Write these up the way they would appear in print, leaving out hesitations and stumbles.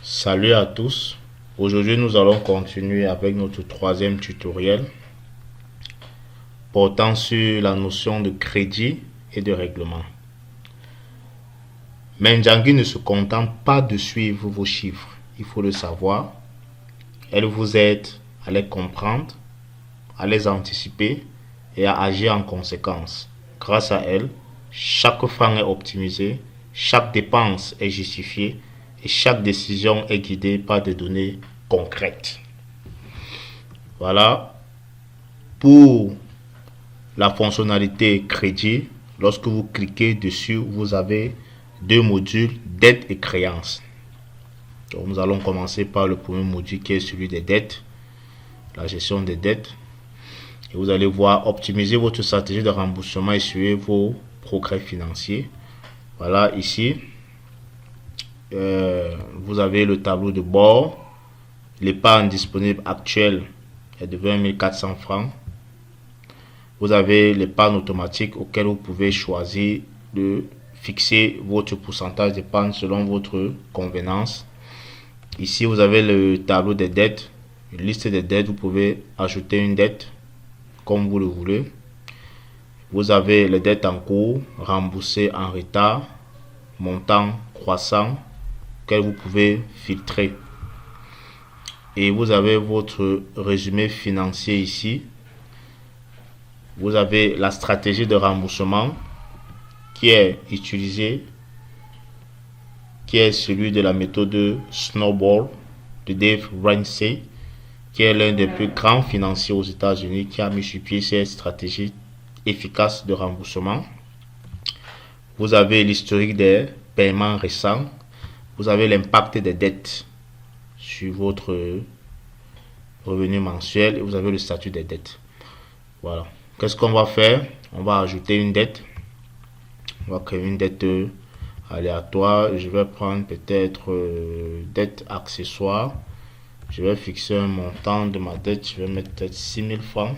Salut à tous. Aujourd'hui, nous allons continuer avec notre troisième tutoriel portant sur la notion de crédit et de règlement. Menjangi ne se contente pas de suivre vos chiffres, il faut le savoir. Elle vous aide à les comprendre, à les anticiper et à agir en conséquence. Grâce à elle, chaque franc est optimisé, chaque dépense est justifiée et chaque décision est guidée par des données concrètes. Voilà. Pour la fonctionnalité crédit, lorsque vous cliquez dessus, vous avez deux modules, dette et créance. Donc, nous allons commencer par le premier module qui est celui des dettes, la gestion des dettes. Et vous allez voir optimiser votre stratégie de remboursement et suivre vos progrès financiers. Voilà, ici, vous avez le tableau de bord. L'épargne disponible actuelle est de 20 400 francs. Vous avez l'épargne automatique auquel vous pouvez choisir de fixer votre pourcentage d'épargne selon votre convenance. Ici, vous avez le tableau des dettes, une liste des dettes. Vous pouvez ajouter une dette comme vous le voulez. Vous avez les dettes en cours, remboursées en retard, montant croissant, que vous pouvez filtrer. Et vous avez votre résumé financier ici. Vous avez la stratégie de remboursement qui est utilisée, qui est celui de la méthode Snowball de Dave Ramsey, qui est l'un des plus grands financiers aux États-Unis, qui a mis sur pied cette stratégie efficace de remboursement. Vous avez l'historique des paiements récents. Vous avez l'impact des dettes sur votre revenu mensuel et vous avez le statut des dettes. Voilà. Qu'est-ce qu'on va faire? On va ajouter une dette. On va créer une dette aléatoire. Je vais prendre peut-être dette accessoire. Je vais fixer un montant de ma dette. Je vais mettre peut-être 6 000 francs.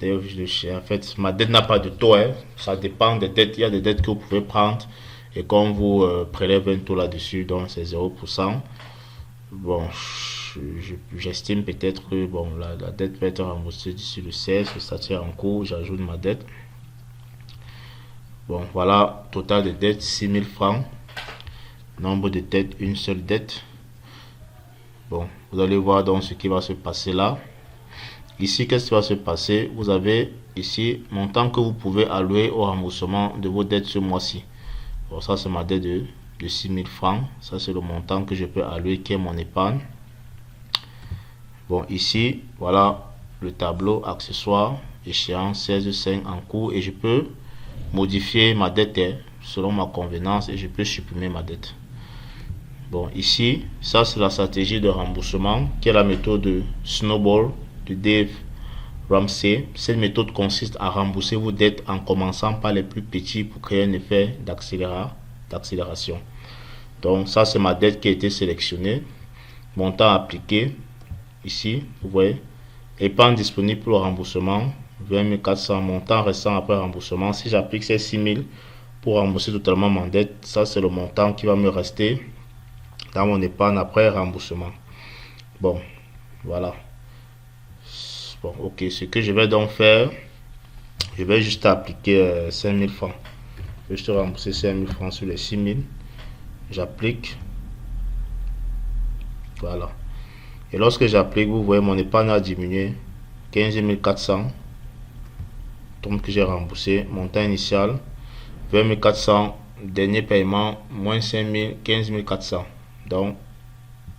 En fait, ma dette n'a pas de taux. Ça dépend des dettes. Il y a des dettes que vous pouvez prendre et qu'on vous prélève un taux là-dessus. Donc, c'est 0%. Bon, j'estime peut-être que bon, la dette va être remboursée d'ici le 16. Ça tient en cours. J'ajoute ma dette. Bon, voilà, total de dettes 6 000 francs. Nombre de dettes, une seule dette. Bon, vous allez voir donc ce qui va se passer là. Ici, qu'est-ce qui va se passer? Vous avez ici montant que vous pouvez allouer au remboursement de vos dettes ce mois-ci. Bon, ça c'est ma dette de 6 000 francs. Ça c'est le montant que je peux allouer qui est mon épargne. Bon, ici, voilà le tableau accessoire, échéance 16/5 en cours et je peux modifier ma dette selon ma convenance et je peux supprimer ma dette. Bon, ici, ça c'est la stratégie de remboursement qui est la méthode de Snowball de Dave Ramsey. Cette méthode consiste à rembourser vos dettes en commençant par les plus petits pour créer un effet d'accélération. Donc, ça c'est ma dette qui a été sélectionnée. Montant appliqué, ici, vous voyez. Épargne disponible pour le remboursement, 20 400. Montant restant après remboursement. Si j'applique ces 6 000 pour rembourser totalement ma dette, ça c'est le montant qui va me rester dans mon épargne après remboursement. Bon, voilà. Bon, ok, ce que je vais donc faire, je vais juste appliquer 5 000 francs. Je vais juste rembourser 5 000 francs sur les 6 000. J'applique. Voilà. Et lorsque j'applique, vous voyez, mon épargne a diminué. 15 400. Donc que j'ai remboursé. Montant initial, 20 400. Dernier paiement, moins 5 000, 15 400. Donc,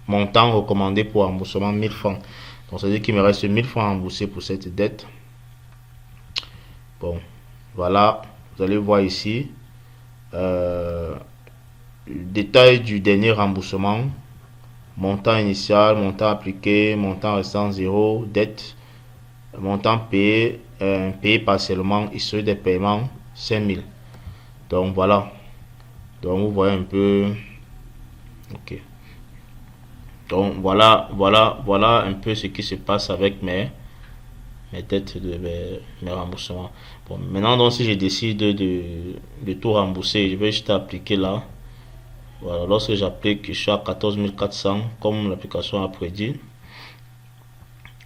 montant recommandé pour remboursement 1000 francs. Donc, ça veut dire qu'il me reste 1000 francs à rembourser pour cette dette. Bon, voilà. Vous allez voir ici. Le détail du dernier remboursement. Montant initial, montant appliqué, montant restant 0, dette, montant payé, payé partiellement, historique des paiements, 5 000. Donc, voilà. Donc, vous voyez un peu. Ok. Donc voilà un peu ce qui se passe avec mes dettes de mes remboursements. Bon, maintenant donc si je décide de tout rembourser, je vais juste appliquer là. Voilà, lorsque j'applique, je suis à 14 400 comme l'application a prédit.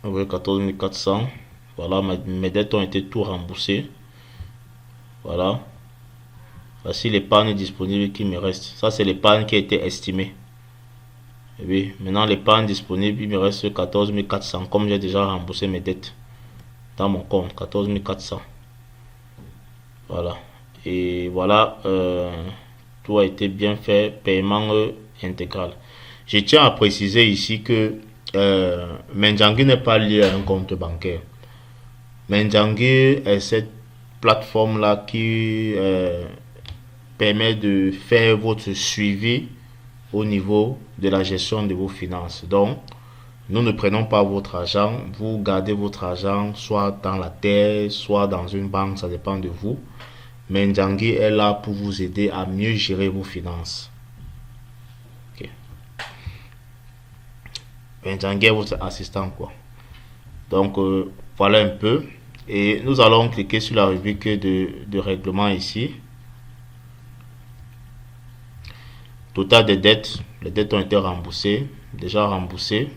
Vous voyez 14 400. Voilà, mes dettes ont été tout remboursées. Voilà. Voici l'épargne disponible qui me reste. Ça, c'est l'épargne qui a été estimée. Et oui, maintenant l'épargne disponible, il me reste 14 400 comme j'ai déjà remboursé mes dettes dans mon compte. 14 400. Voilà. Et voilà, tout a été bien fait. Paiement intégral. Je tiens à préciser ici que Menjangi n'est pas lié à un compte bancaire. Menjangi est cette plateforme-là qui permet de faire votre suivi au niveau de la gestion de vos finances. Donc, nous ne prenons pas votre argent, vous gardez votre argent soit dans la terre, soit dans une banque, ça dépend de vous. Mais Ndjangi est là pour vous aider à mieux gérer vos finances. Okay. Ndjangi est votre assistant, quoi. Donc, voilà un peu. Et nous allons cliquer sur la rubrique de règlement ici. Total des dettes. Les dettes ont été remboursées. Déjà remboursées.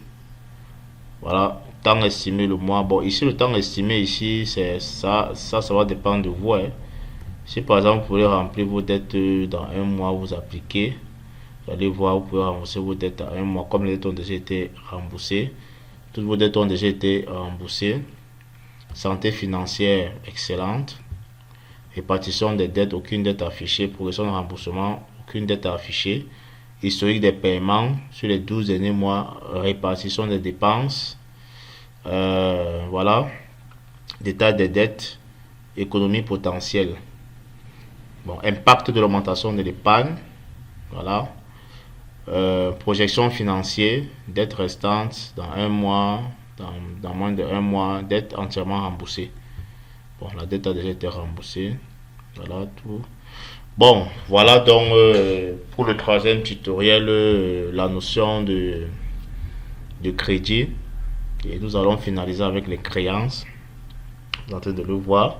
Voilà. Temps estimé le mois. Bon, ici, le temps estimé, ici, c'est ça. Ça va dépendre de vous. Hein. Si par exemple, vous voulez remplir vos dettes dans un mois, vous appliquez. Vous allez voir, vous pouvez rembourser vos dettes à un mois. Comme les dettes ont déjà été remboursées. Toutes vos dettes ont déjà été remboursées. Santé financière excellente. Répartition des dettes, aucune dette affichée. Progression de remboursement, aucune dette affichée. Historique des paiements sur les 12 derniers mois. Répartition des dépenses. Voilà. Détail des dettes. Économie potentielle. Bon, impact de l'augmentation de l'épargne. Voilà. Projection financière. Dette restante dans un mois. Dans moins de un mois. Dette entièrement remboursée. Bon, la dette a déjà été remboursée. Voilà tout. Bon, voilà donc pour le troisième tutoriel, la notion de crédit. Et nous allons finaliser avec les créances. Vous êtes en train de le voir.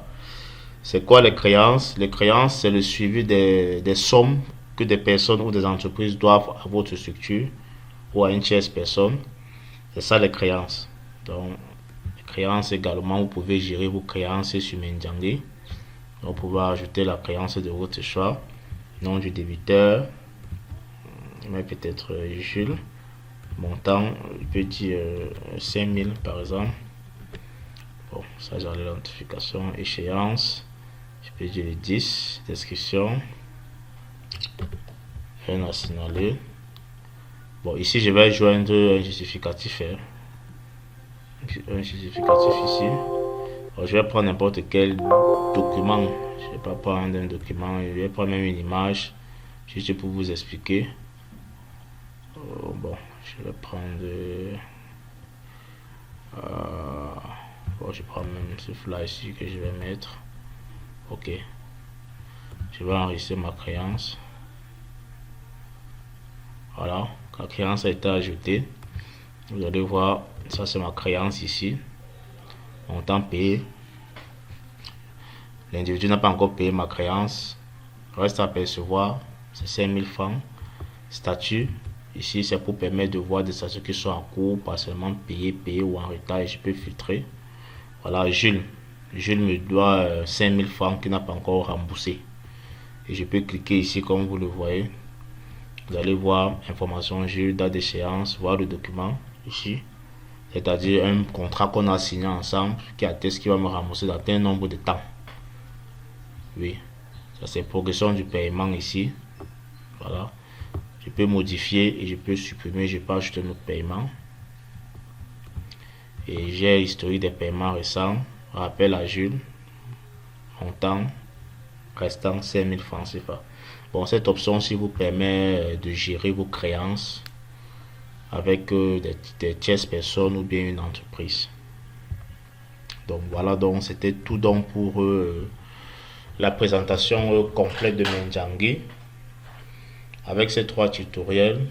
C'est quoi les créances? Les créances, c'est le suivi des sommes que des personnes ou des entreprises doivent à votre structure ou à une tierce personne. C'est ça les créances. Donc, les créances également, vous pouvez gérer vos créances sur Menjangi. Vous pouvez ajouter la créance de votre choix. Nom du débiteur, mais peut-être Jules. Montant, je peux dire 5000 par exemple. Bon, ça j'ai l'identification. Échéance, je peux dire le 10. Description, rien à signaler. Bon, ici je vais joindre un justificatif. Un justificatif ici. Bon, je vais prendre n'importe quel document. Je ne vais pas prendre un document. Je vais prendre même une image. Juste pour vous expliquer. Bon, je vais prendre. Bon, je prends même ce fly ici que je vais mettre. Ok. Je vais enregistrer ma créance. Voilà. La créance a été ajoutée. Vous allez voir, ça c'est ma créance ici. Montant payé. L'individu n'a pas encore payé ma créance. Reste à percevoir, c'est 5000 francs. Statut, ici c'est pour permettre de voir des statuts qui sont en cours, pas seulement payés ou en retard. Et je peux filtrer. Voilà, Jules. Jules me doit 5000 francs qu'il n'a pas encore remboursé. Et je peux cliquer ici comme vous le voyez. Vous allez voir information Jules, date d'échéance, voir le document ici. C'est-à-dire un contrat qu'on a signé ensemble qui atteste qu'il va me rembourser dans un nombre de temps. Oui, ça c'est progression du paiement ici. Voilà. Je peux modifier et je peux supprimer, je peux ajouter notre paiement. Et j'ai historique des paiements récents. Rappel à Jules. Montant restant 5000 francs CFA. Bon, cette option ci vous permet de gérer vos créances avec des tierces personnes ou bien une entreprise. Donc voilà, donc c'était tout donc pour la présentation complète de Menjangi. Avec ces 3 tutoriels,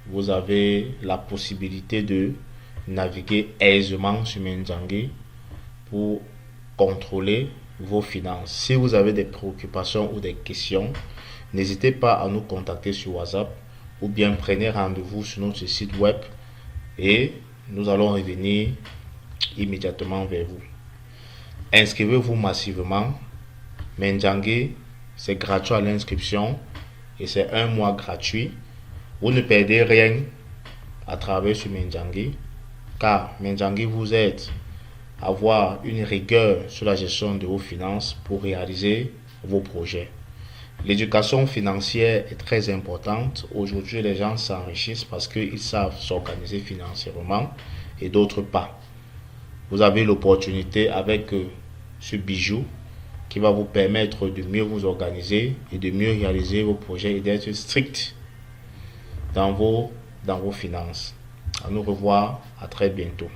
vous avez la possibilité de naviguer aisément sur Menjangi pour contrôler vos finances. Si vous avez des préoccupations ou des questions, n'hésitez pas à nous contacter sur WhatsApp ou bien prenez rendez-vous sur notre site web et nous allons revenir immédiatement vers vous. Inscrivez-vous massivement. Menjangi, c'est gratuit à l'inscription et c'est un mois gratuit. Vous ne perdez rien à travers ce Menjangi, car Menjangi vous aide à avoir une rigueur sur la gestion de vos finances pour réaliser vos projets. L'éducation financière est très importante. Aujourd'hui, les gens s'enrichissent parce qu'ils savent s'organiser financièrement et d'autres pas. Vous avez l'opportunité avec ce bijou qui va vous permettre de mieux vous organiser et de mieux réaliser vos projets et d'être strict dans vos finances. À nous revoir, à très bientôt.